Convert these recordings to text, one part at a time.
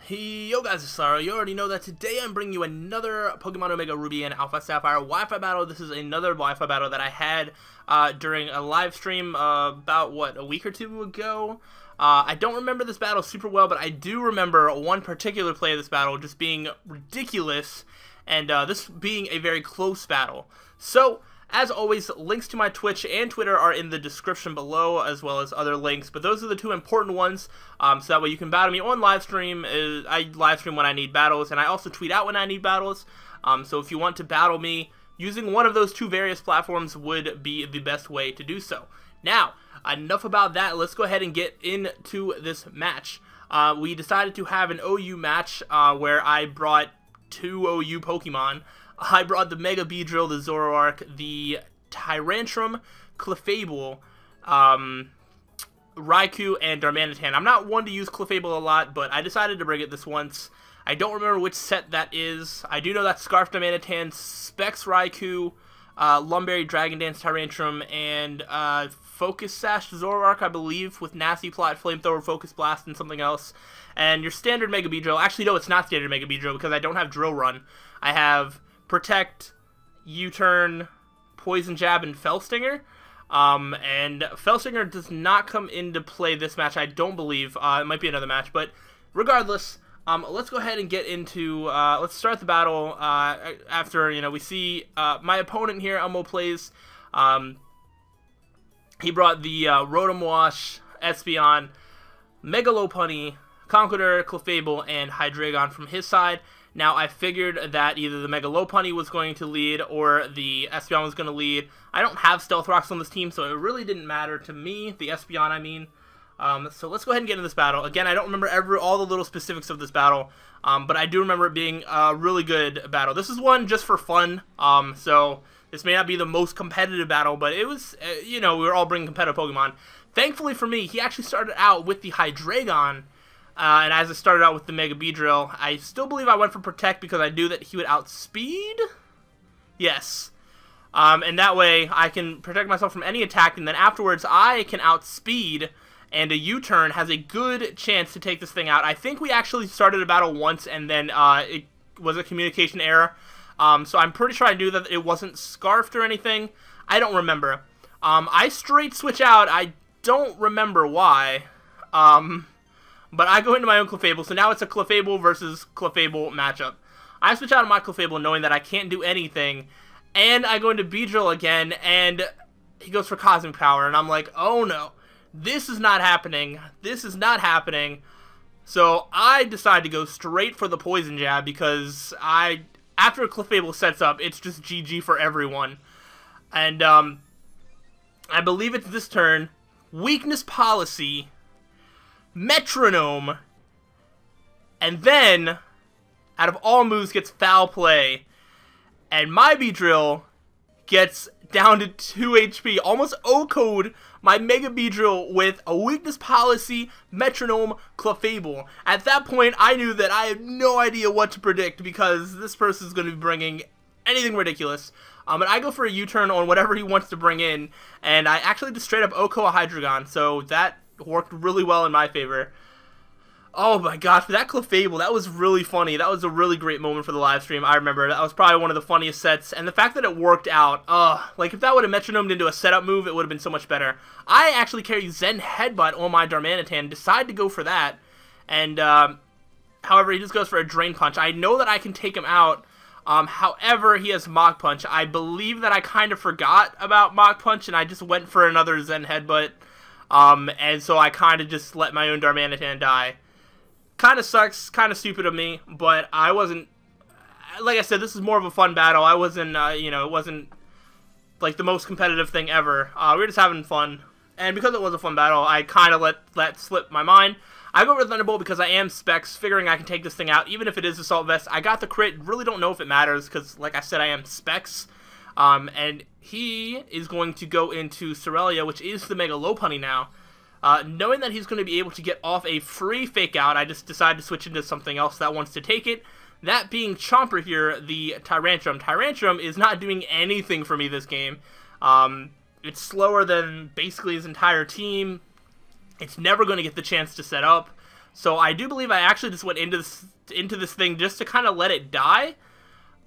Yo guys, it's Slyroh. You already know that today I'm bringing you another Pokemon Omega Ruby and Alpha Sapphire Wi-Fi battle. This is another Wi-Fi battle that I had during a live stream about, a week or two ago. I don't remember this battle super well, but I do remember one particular play of this battle just being ridiculous, and this being a very close battle. So, as always, links to my Twitch and Twitter are in the description below, as well as other links, but those are the two important ones, so that way you can battle me on livestream. I livestream when I need battles, and I also tweet out when I need battles, so if you want to battle me, using one of those two various platforms would be the best way to do so. Now, enough about that, let's go ahead and get into this match. We decided to have an OU match, where I brought two OU Pokemon. I brought the Mega Beedrill, the Zoroark, the Tyrantrum, Clefable, Raikou, and Darmanitan. I'm not one to use Clefable a lot, but I decided to bring it this once. I don't remember which set that is. I do know that's Scarf Darmanitan, Specs Raikou, Lumberry Dragon Dance Tyrantrum, and Focus Sash Zoroark, I believe, with Nasty Plot, Flamethrower, Focus Blast, and something else. And your standard Mega Beedrill. Actually, no, it's not standard Mega Beedrill because I don't have Drill Run. I have Protect, U-Turn, Poison Jab, and Fellstinger. And Fellstinger does not come into play this match, I don't believe. It might be another match, but regardless, let's go ahead and get into, let's start the battle, after, we see, my opponent here, ElmoPlayz. He brought the, Rotom Wash, Espeon, Megalopunny, Conqueror, Clefable, and Hydreigon from his side. Now, I figured that either the Megalopunny was going to lead or the Espeon was going to lead. I don't have Stealth Rocks on this team, so it really didn't matter to me, the Espeon, I mean. So let's go ahead and get into this battle. Again, I don't remember all the little specifics of this battle, but I do remember it being a really good battle. This is one just for fun, so this may not be the most competitive battle, but it was, we were all bringing competitive Pokemon. Thankfully for me, he actually started out with the Hydreigon. And as I started out with the Mega Beedrill, I still believe I went for Protect because I knew that he would outspeed? Yes. And that way, I can protect myself from any attack, and then afterwards, I can outspeed, and a U-turn has a good chance to take this thing out. I think we actually started a battle once, and then it was a communication error. So I'm pretty sure I knew that it wasn't scarfed or anything. I don't remember. I straight switch out. I don't remember why. But I go into my own Clefable, so now it's a Clefable versus Clefable matchup. I switch out of my Clefable knowing that I can't do anything, and I go into Beedrill again, and he goes for Cosmic Power, and I'm like, oh no, this is not happening, this is not happening. So I decide to go straight for the Poison Jab, because after a Clefable sets up, it's just GG for everyone. And I believe it's this turn, Weakness Policy, Metronome, and then, out of all moves, gets Foul Play, and my Beedrill gets down to 2 HP, almost O-code my Mega Beedrill with a Weakness Policy, Metronome, Clefable. At that point, I knew that I had no idea what to predict, because this person is going to be bringing anything ridiculous. But I go for a U-turn on whatever he wants to bring in, and I actually just straight up O-ko a Hydreigon, so that worked really well in my favor. Oh my gosh, that Clefable, that was really funny. That was a really great moment for the live stream. I remember that was probably one of the funniest sets, and the fact that it worked out, like if that would have metronomed into a setup move, it would have been so much better. I actually carry Zen Headbutt on my Darmanitan, decide to go for that, and however, he just goes for a Drain Punch. I know that I can take him out. However, he has Mach Punch. I believe that I kind of forgot about Mach Punch, and I just went for another Zen Headbutt. And so I kind of just let my own Darmanitan die. Kind of sucks, kind of stupid of me, but I wasn't, like I said, this is more of a fun battle. I wasn't, it wasn't, like, the most competitive thing ever. We were just having fun, and because it was a fun battle, I kind of let slip my mind. I go for Thunderbolt because I am Specs, figuring I can take this thing out, even if it is Assault Vest. I got the crit, really don't know if it matters, because, like I said, I am Specs. And he is going to go into Cerelia, which is the Mega Lopunny now. Knowing that he's going to be able to get off a free Fake Out, I just decided to switch into something else that wants to take it. That being Chomper here, the Tyrantrum. Tyrantrum is not doing anything for me this game. It's slower than basically his entire team. It's never going to get the chance to set up. So I do believe I actually just went into this thing just to kind of let it die.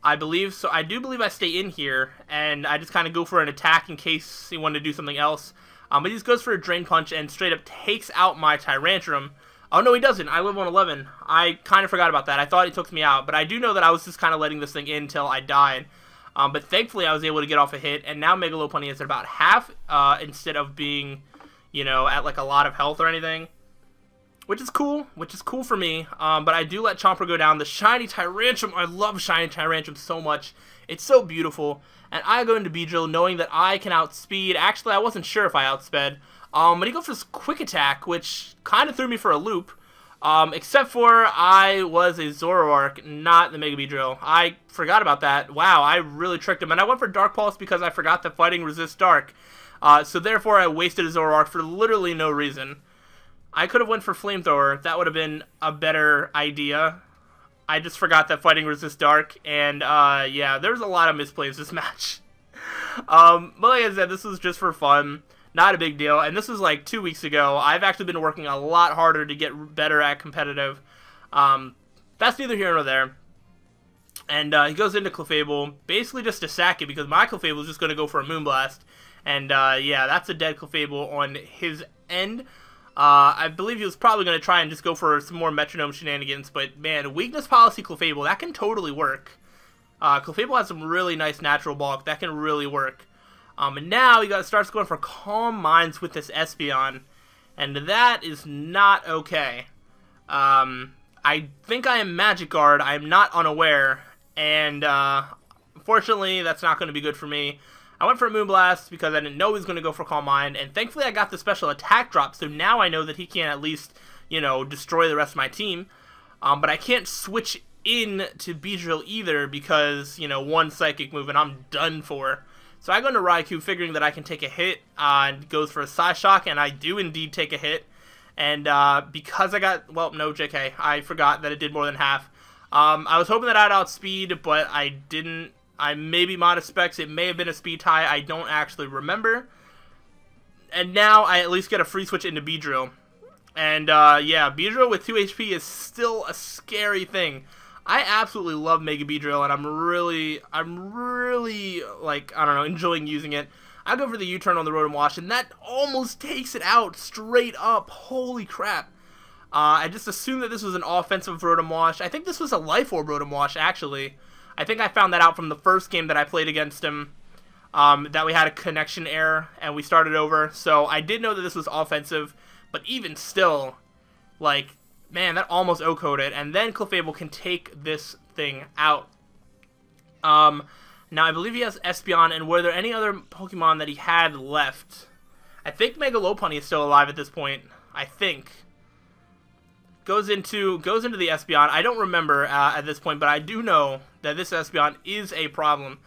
I believe so. I do believe I stay in here, and I just kind of go for an attack in case he wanted to do something else. But he just goes for a Drain Punch and straight up takes out my Tyrantrum. Oh, no, he doesn't. I live on 11. I kind of forgot about that. I thought he took me out, but I do know that I was just kind of letting this thing in until I died. But thankfully, I was able to get off a hit, and now Mega Lopunny is at about half instead of being, you know, at like a lot of health or anything. Which is cool for me, but I do let Chomper go down. The Shiny Tyrantrum, I love Shiny Tyrantrum so much. It's so beautiful, and I go into Beedrill knowing that I can outspeed. Actually, I wasn't sure if I outsped, but he goes for this Quick Attack, which kind of threw me for a loop, except for I was a Zoroark, not the Mega Beedrill. I forgot about that. Wow, I really tricked him, and I went for Dark Pulse because I forgot that fighting resists Dark, so therefore I wasted a Zoroark for literally no reason. I could have went for Flamethrower. That would have been a better idea. I just forgot that fighting resists Dark, and yeah, there's a lot of misplays this match. But like I said, this was just for fun. Not a big deal, and this was like 2 weeks ago. I've actually been working a lot harder to get better at competitive. That's neither here nor there. And he goes into Clefable, basically just to sack it, because my Clefable is just going to go for a Moonblast. And yeah, that's a dead Clefable on his end. I believe he was probably going to try and just go for some more Metronome shenanigans, but man, Weakness Policy Clefable, that can totally work. Clefable has some really nice natural bulk, that can really work. And now he starts going for Calm Minds with this Espeon, and that is not okay. I think I am Magic Guard, I am not unaware, and unfortunately that's not going to be good for me. I went for a Moonblast because I didn't know he was going to go for Calm Mind, and thankfully I got the special attack drop, so now I know that he can at least, you know, destroy the rest of my team. But I can't switch in to Beedrill either because, you know, one Psychic move and I'm done for. So I go into Raikou figuring that I can take a hit, and goes for a Psyshock, and I do indeed take a hit. And because I got, well, no, JK, I forgot that it did more than half. I was hoping that I'd outspeed, but I didn't. I maybe Modest Specs, it may have been a speed tie, I don't actually remember. And now I at least get a free switch into Beedrill. And yeah, Beedrill with 2 HP is still a scary thing. I absolutely love Mega Beedrill, and I'm really, like, I don't know, enjoying using it. I go for the U-turn on the Rotom Wash, and that almost takes it out straight up. Holy crap. I just assumed that this was an offensive Rotom Wash. I think this was a Life Orb Rotom Wash, actually. I think I found that out from the first game that I played against him, that we had a connection error, and we started over. So I did know that this was offensive, but even still, like, man, that almost O-coded it. And then Clefable can take this thing out. Now, I believe he has Espeon, and were there any other Pokemon that he had left? I think Mega Lopunny is still alive at this point, I think. Goes into the Espeon. I don't remember at this point, but I do know that this Espeon is a problem.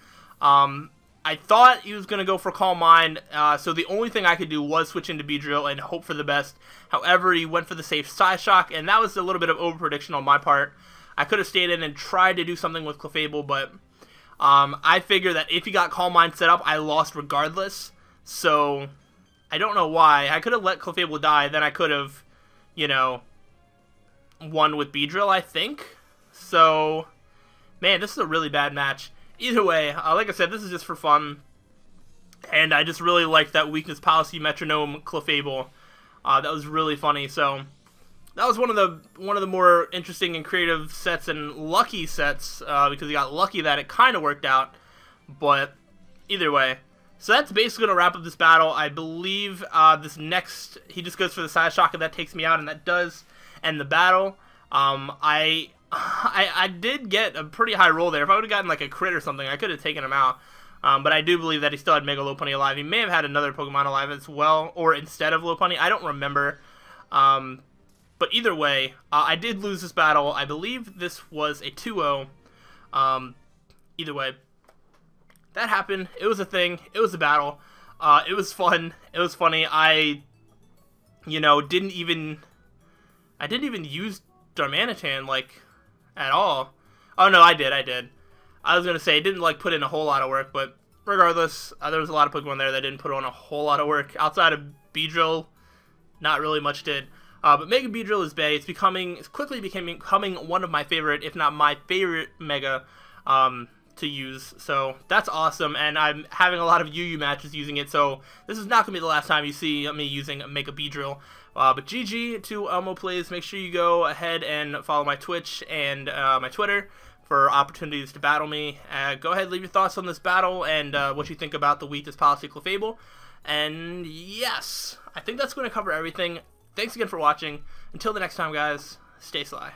I thought he was going to go for Calm Mind, so the only thing I could do was switch into Beedrill and hope for the best. However, he went for the safe Psyshock, and that was a little bit of over-prediction on my part. I could have stayed in and tried to do something with Clefable, but I figure that if he got Calm Mind set up, I lost regardless. So, I don't know why. I could have let Clefable die, then I could have, you know, won with Beedrill, I think. So, man, this is a really bad match. Either way, like I said, this is just for fun, and I just really liked that Weakness Policy Metronome Clefable. That was really funny. So that was one of the more interesting and creative sets and lucky sets, because he got lucky that it kind of worked out. But either way, so that's basically gonna wrap up this battle. I believe this next, he just goes for the Psyshock, and that takes me out, and that does end the battle. I did get a pretty high roll there. If I would have gotten like a crit or something, I could have taken him out. But I do believe that he still had Mega Lopunny alive. He may have had another Pokemon alive as well, or instead of Lopunny. I don't remember. But either way, I did lose this battle. I believe this was a 2-0. Either way, that happened. It was a thing. It was a battle. It was fun. It was funny. I, you know, didn't even use Darmanitan, like, at all. Oh, no, I did. I was going to say, it didn't, like, put in a whole lot of work, but regardless, there was a lot of Pokemon there that didn't put on a whole lot of work. Outside of Beedrill, not really much did. But Mega Beedrill is bae. It's quickly becoming one of my favorite, if not my favorite Mega to use. So that's awesome, and I'm having a lot of UU matches using it. So this is not gonna be the last time you see me using Mega Beedrill. But GG to ElmoPlayz. Make sure you go ahead and follow my Twitch and my Twitter for opportunities to battle me. Go ahead, leave your thoughts on this battle and what you think about the weakest policy Clefable. And yes, I think that's going to cover everything. Thanks again for watching. Until the next time, guys, stay sly.